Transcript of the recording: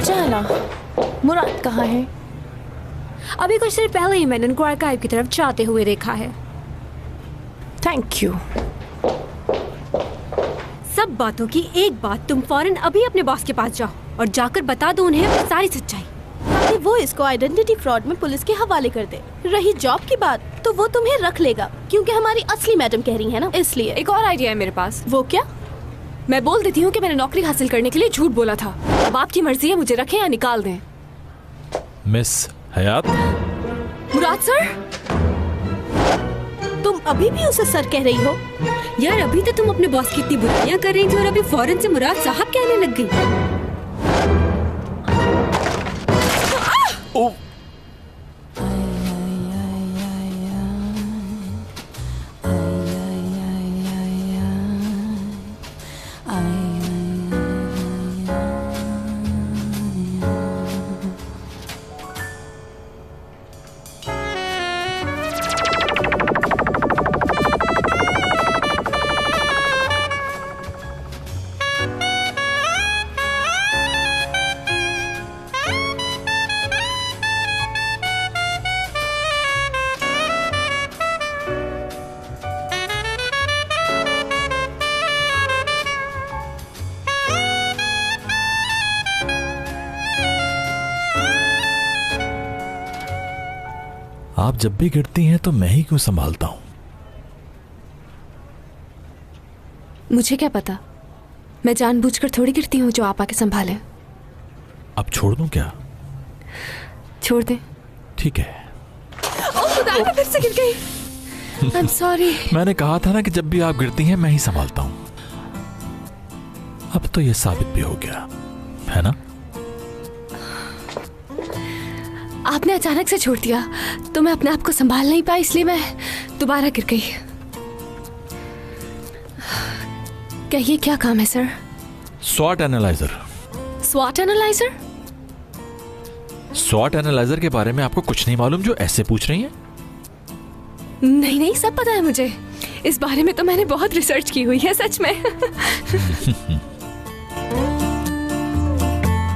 चला, मुराद कहाँ है? अभी कुछ देर पहले ही मैंने उनको आर्काइव की तरफ जाते हुए देखा है। Thank you. सब बातों की एक बात, तुम फौरन अभी अपने बॉस के पास जाओ और जाकर बता दो उन्हें अपनी सारी सच्चाई, ताकि वो इसको आइडेंटिटी फ्रॉड में पुलिस के हवाले कर दे। रही जॉब की बात, तो वो तुम्हें रख लेगा क्योंकि हमारी असली मैडम कह रही है ना, इसलिए। एक और आइडिया है मेरे पास। वो क्या? मैं बोल देती हूँ कि मैंने नौकरी हासिल करने के लिए झूठ बोला था। अब आपकी मर्जी है मुझे रखें या निकाल दें। मिस हयात। मुराद सर, तुम अभी भी उसे सर कह रही हो? यार अभी तो तुम अपने बॉस की इतनी बुराइयां कर रही थी और अभी फौरन से मुराद साहब कहने लग गई। आप जब भी गिरती हैं तो मैं ही क्यों संभालता हूं? मुझे क्या पता, मैं जानबूझकर थोड़ी गिरती हूँ जो आप आके संभालें। अब छोड़ दूं क्या? छोड़ दें। ठीक है। ओह खुदा, मैं फिर से गिर गई। I'm sorry। मैंने कहा था ना कि जब भी आप गिरती हैं मैं ही संभालता हूं। अब तो ये साबित भी हो गया है ना? आपने अचानक से छोड़ दिया तो मैं अपने आप को संभाल नहीं पाई, इसलिए मैं दोबारा गिर गई। कहिए क्या काम है सर? स्वॉट एनालाइजर। स्वॉट एनालाइजर? स्वॉट एनालाइजर के बारे में आपको कुछ नहीं मालूम जो ऐसे पूछ रही हैं? नहीं नहीं, सब पता है मुझे। इस बारे में तो मैंने बहुत रिसर्च की हुई है सच में।